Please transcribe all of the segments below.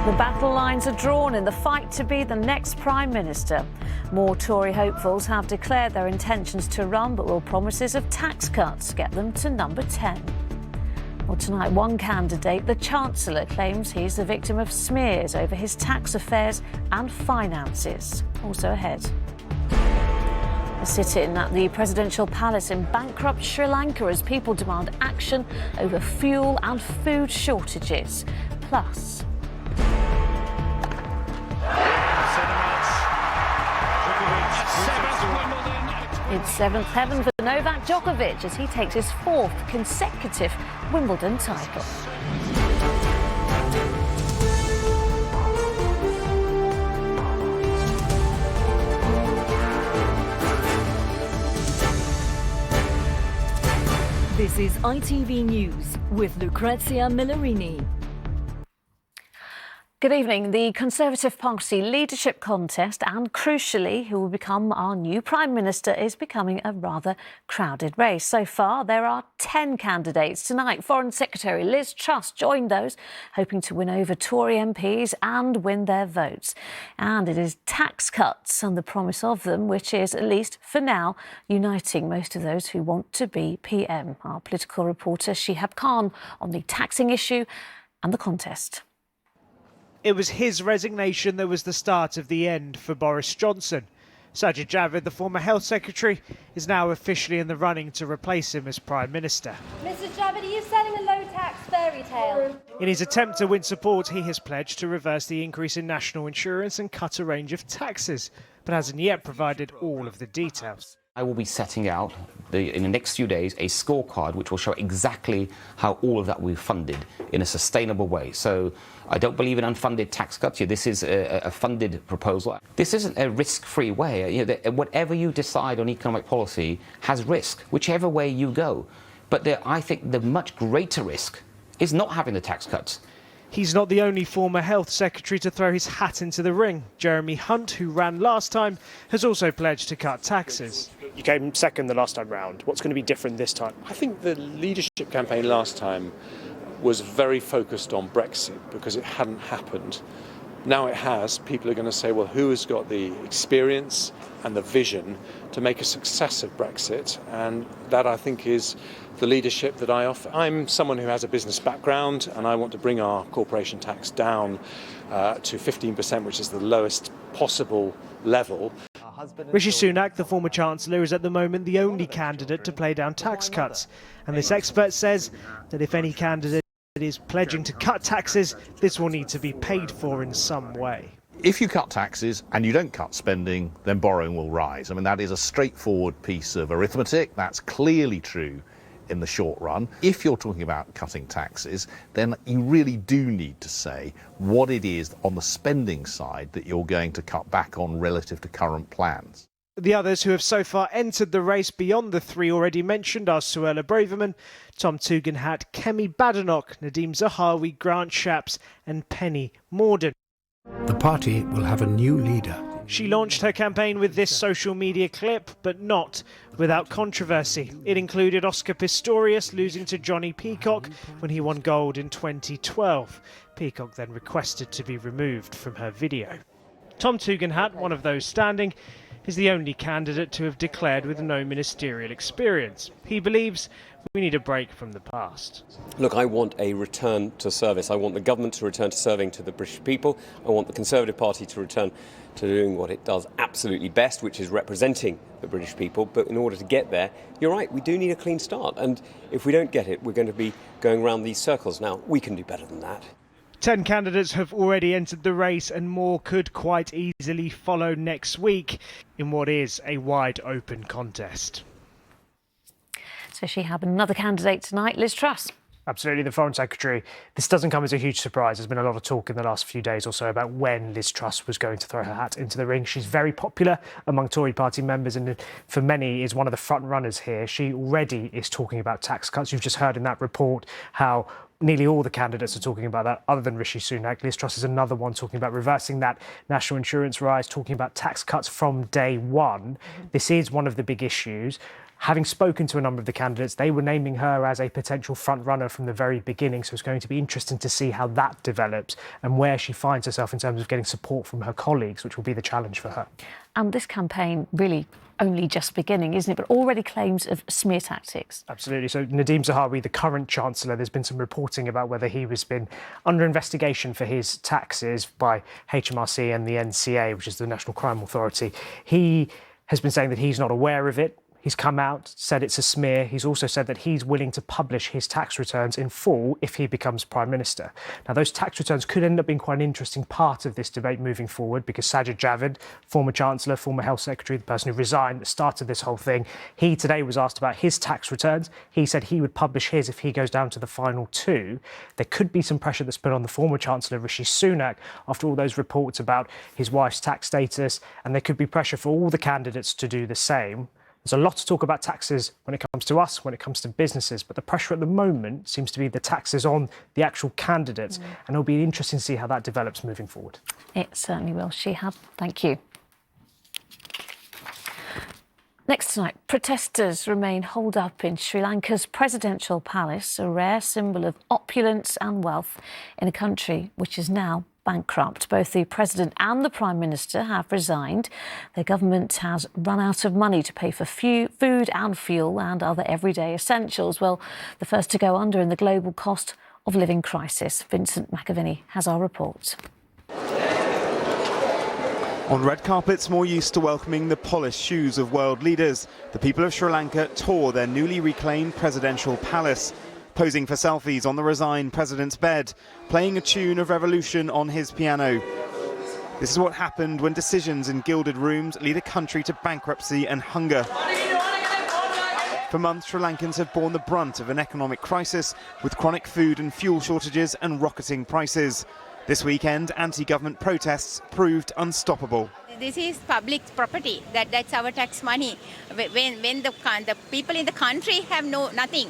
The battle lines are drawn in the fight to be the next Prime Minister. More Tory hopefuls have declared their intentions to run, but will promises of tax cuts get them to number 10? Well, tonight, one candidate, the Chancellor, claims he's the victim of smears over his tax affairs and finances. Also ahead. A sit-in at the presidential palace in bankrupt Sri Lanka as people demand action over fuel and food shortages. Plus... It's seventh heaven for Novak Djokovic as he takes his fourth consecutive Wimbledon title. This is ITV News with Lucrezia Millarini. Good evening. The Conservative Party leadership contest and, crucially, who will become our new Prime Minister is becoming a rather crowded race. So far, there are 10 candidates. Tonight, Foreign Secretary Liz Truss joined those hoping to win over Tory MPs and win their votes. And it is tax cuts and the promise of them, which is, at least for now, uniting most of those who want to be PM. Our political reporter Shihab Khan on the taxing issue and the contest. It was his resignation that was the start of the end for Boris Johnson. Sajid Javid, the former Health Secretary, is now officially in the running to replace him as Prime Minister. Mr Javid, are you selling a low-tax fairy tale? In his attempt to win support, he has pledged to reverse the increase in national insurance and cut a range of taxes, but hasn't yet provided all of the details. I will be setting out in the next few days a scorecard which will show exactly how all of that will be funded in a sustainable way. So I don't believe in unfunded tax cuts here. This is a funded proposal. This isn't a risk-free way. Whatever you decide on economic policy has risk, whichever way you go. But I think the much greater risk is not having the tax cuts. He's not the only former Health Secretary to throw his hat into the ring. Jeremy Hunt, who ran last time, has also pledged to cut taxes. You came second the last time round. What's going to be different this time? I think the leadership campaign last time was very focused on Brexit because it hadn't happened. Now it has. People are going to say, well, who has got the experience and the vision to make a success of Brexit? And that, I think, is the leadership that I offer. I'm someone who has a business background and I want to bring our corporation tax down to 15%, which is the lowest possible level. Rishi Sunak, the former Chancellor, is at the moment the only candidate to play down tax cuts. And this expert says that if any candidate is pledging to cut taxes, this will need to be paid for in some way. If you cut taxes and you don't cut spending, then borrowing will rise. I mean, that is a straightforward piece of arithmetic. That's clearly true in the short run. If you're talking about cutting taxes, then you really do need to say what it is on the spending side that you're going to cut back on relative to current plans. The others who have so far entered the race beyond the three already mentioned are Suella Braverman, Tom Tugendhat, Kemi Badenoch, Nadeem Zahawi, Grant Shapps and Penny Mordaunt. The party will have a new leader. She launched her campaign with this social media clip, but not without controversy. It included Oscar Pistorius losing to Johnny Peacock when he won gold in 2012. Peacock then requested to be removed from her video. Tom Tugendhat, one of those standing, is the only candidate to have declared with no ministerial experience. He believes we need a break from the past. Look, I want a return to service. I want the government to return to serving to the British people. I want the Conservative Party to return to doing what it does absolutely best, which is representing the British people. But in order to get there, you're right, we do need a clean start. And if we don't get it, we're going to be going around these circles. Now, we can do better than that. 10 candidates have already entered the race and more could quite easily follow next week in what is a wide open contest. So she had another candidate tonight, Liz Truss. Absolutely, the Foreign Secretary. This doesn't come as a huge surprise. There's been a lot of talk in the last few days or so about when Liz Truss was going to throw her hat into the ring. She's very popular among Tory party members and for many is one of the front runners here. She already is talking about tax cuts. You've just heard in that report how nearly all the candidates are talking about that, other than Rishi Sunak. Liz Truss is another one talking about reversing that national insurance rise, talking about tax cuts from day one. This is one of the big issues. Having spoken to a number of the candidates, they were naming her as a potential front-runner from the very beginning, so it's going to be interesting to see how that develops and where she finds herself in terms of getting support from her colleagues, which will be the challenge for her. And this campaign really only just beginning, isn't it? But already claims of smear tactics. Absolutely. So Nadeem Zahawi, the current Chancellor, there's been some reporting about whether he has been under investigation for his taxes by HMRC and the NCA, which is the National Crime Authority. He has been saying that he's not aware of it. He's come out, said it's a smear. He's also said that he's willing to publish his tax returns in full if he becomes Prime Minister. Now, those tax returns could end up being quite an interesting part of this debate moving forward, because Sajid Javid, former Chancellor, former Health Secretary, the person who resigned that started this whole thing, he today was asked about his tax returns. He said he would publish his if he goes down to the final two. There could be some pressure that's put on the former Chancellor, Rishi Sunak, after all those reports about his wife's tax status, and there could be pressure for all the candidates to do the same. There's a lot to talk about taxes when it comes to us, when it comes to businesses, but the pressure at the moment seems to be the taxes on the actual candidates, and it'll be interesting to see how that develops moving forward. It certainly will. Shihab, thank you. Next tonight, protesters remain holed up in Sri Lanka's presidential palace, a rare symbol of opulence and wealth in a country which is now bankrupt. Both the President and the Prime Minister have resigned. Their government has run out of money to pay for food and fuel and other everyday essentials. Well, the first to go under in the global cost of living crisis. Vincent McAviney has our report. On red carpets more used to welcoming the polished shoes of world leaders, the people of Sri Lanka tour their newly reclaimed presidential palace, posing for selfies on the resigned president's bed, playing a tune of revolution on his piano. This is what happened when decisions in gilded rooms lead a country to bankruptcy and hunger. For months, Sri Lankans have borne the brunt of an economic crisis with chronic food and fuel shortages and rocketing prices. This weekend, anti-government protests proved unstoppable. This is public property. That's our tax money. When the people in the country have nothing,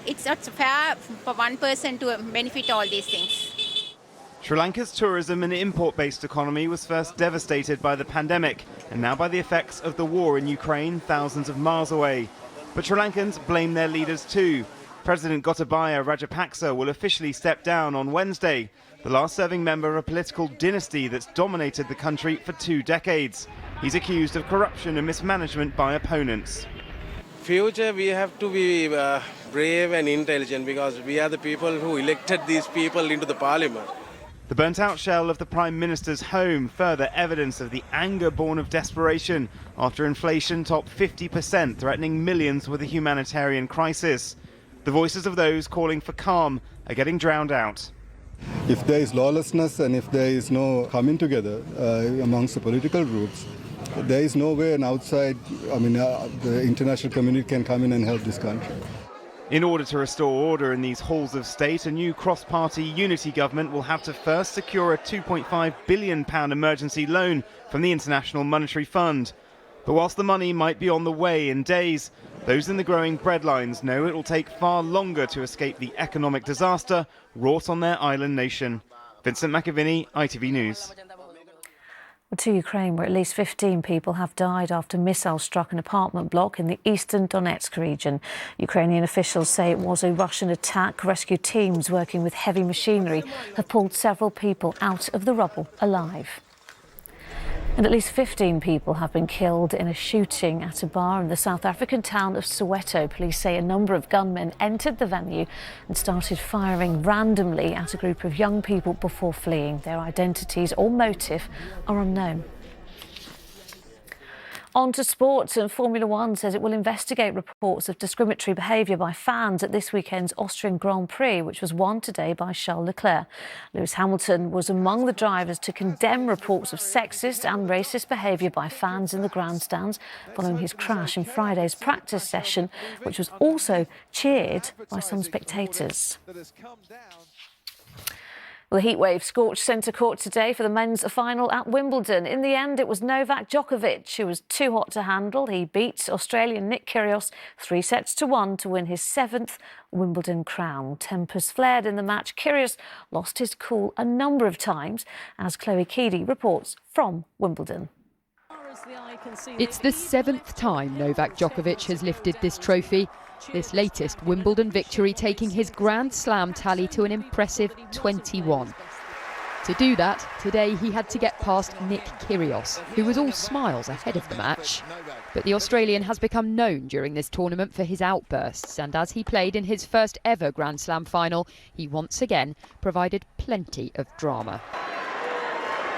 it's not fair for one person to benefit all these things. Sri Lanka's tourism and import-based economy was first devastated by the pandemic and now by the effects of the war in Ukraine, thousands of miles away. But Sri Lankans blame their leaders too. President Gotabaya Rajapaksa will officially step down on Wednesday, the last serving member of a political dynasty that's dominated the country for 2 decades. He's accused of corruption and mismanagement by opponents. Future, we have to be brave and intelligent, because we are the people who elected these people into the parliament. The burnt-out shell of the Prime Minister's home, further evidence of the anger born of desperation after inflation topped 50%, threatening millions with a humanitarian crisis. The voices of those calling for calm are getting drowned out. If there is lawlessness and if there is no coming together amongst the political groups, there is no way an outside, the international community can come in and help this country. In order to restore order in these halls of state, a new cross-party unity government will have to first secure a £2.5 billion emergency loan from the International Monetary Fund. But whilst the money might be on the way in days, those in the growing breadlines know it will take far longer to escape the economic disaster wrought on their island nation. Vincent McAviney, ITV News. To Ukraine, where at least 15 people have died after missiles struck an apartment block in the eastern Donetsk region. Ukrainian officials say it was a Russian attack. Rescue teams working with heavy machinery have pulled several people out of the rubble alive. And at least 15 people have been killed in a shooting at a bar in the South African town of Soweto. Police say a number of gunmen entered the venue and started firing randomly at a group of young people before fleeing. Their identities or motive are unknown. On to sports, and Formula One says it will investigate reports of discriminatory behaviour by fans at this weekend's Austrian Grand Prix, which was won today by Charles Leclerc. Lewis Hamilton was among the drivers to condemn reports of sexist and racist behaviour by fans in the grandstands following his crash in Friday's practice session, which was also cheered by some spectators. Well, the heatwave scorched centre court today for the men's final at Wimbledon. In the end, it was Novak Djokovic who was too hot to handle. He beat Australian Nick Kyrgios 3-1 to win his 7th Wimbledon crown. Tempers flared in the match. Kyrgios lost his cool a number of times, as Chloe Keedy reports from Wimbledon. It's the 7th time Novak Djokovic has lifted this trophy, this latest Wimbledon victory taking his Grand Slam tally to an impressive 21. To do that, today he had to get past Nick Kyrgios, who was all smiles ahead of the match. But the Australian has become known during this tournament for his outbursts, and as he played in his first ever Grand Slam final, he once again provided plenty of drama.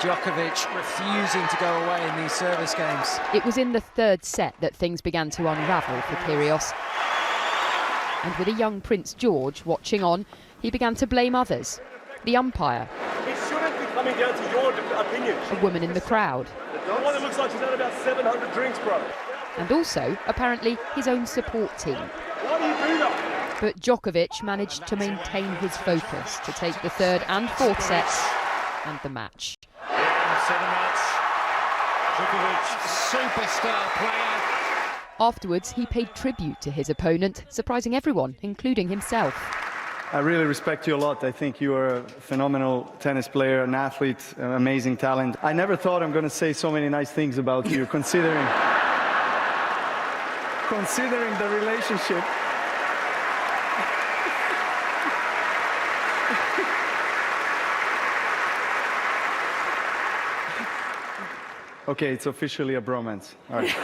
Djokovic refusing to go away in these service games. It was in the third set that things began to unravel for Kyrgios. And with a young Prince George watching on, he began to blame others. The umpire. It shouldn't be coming down to your opinion. A woman in the crowd. The one that looks like she's had about 700 drinks, bro. And also, apparently, his own support team. Why do you do that? But Djokovic managed to maintain his focus to take the third and fourth sets and the match. Djokovic, superstar player. Afterwards, he paid tribute to his opponent, surprising everyone, including himself. I really respect you a lot. I think you are a phenomenal tennis player, an athlete, an amazing talent. I never thought I'm going to say so many nice things about you, considering the relationship. Okay, it's officially a bromance. All right.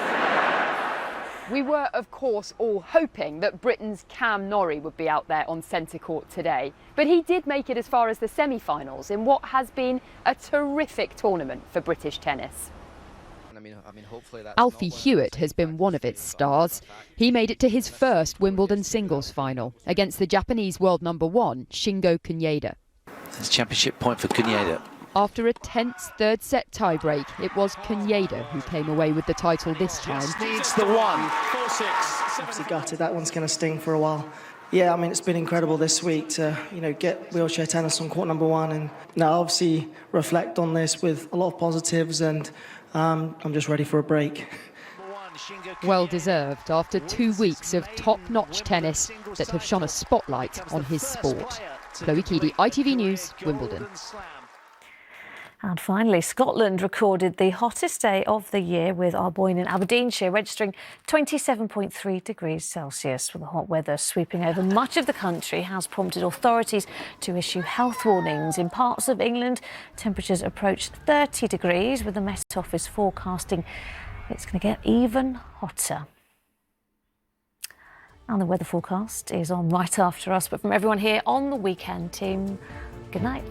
We were, of course, all hoping that Britain's Cam Norrie would be out there on centre court today. But he did make it as far as the semi-finals in what has been a terrific tournament for British tennis. Alfie Hewitt has been one of its stars. He made it to his first Wimbledon singles final against the Japanese world #1, Shingo Kunieda. It's championship point for Kunieda. After a tense third set tiebreak, it was Kunieda who came away with the title this time. Needs the one. 4-6. Obviously gutted, that one's going to sting for a while. Yeah, I mean, it's been incredible this week to, get wheelchair tennis on court #1, and now obviously reflect on this with a lot of positives, and I'm just ready for a break. Well deserved after 2 weeks of top-notch tennis that have shone a spotlight on his sport. Chloe Keedy, ITV News, Wimbledon. And finally, Scotland recorded the hottest day of the year with Arboyne in Aberdeenshire registering 27.3 degrees Celsius. Well, the hot weather sweeping over much of the country has prompted authorities to issue health warnings. In parts of England, temperatures approached 30 degrees, with the Met Office forecasting it's going to get even hotter. And the weather forecast is on right after us. But from everyone here on the Weekend team, good night.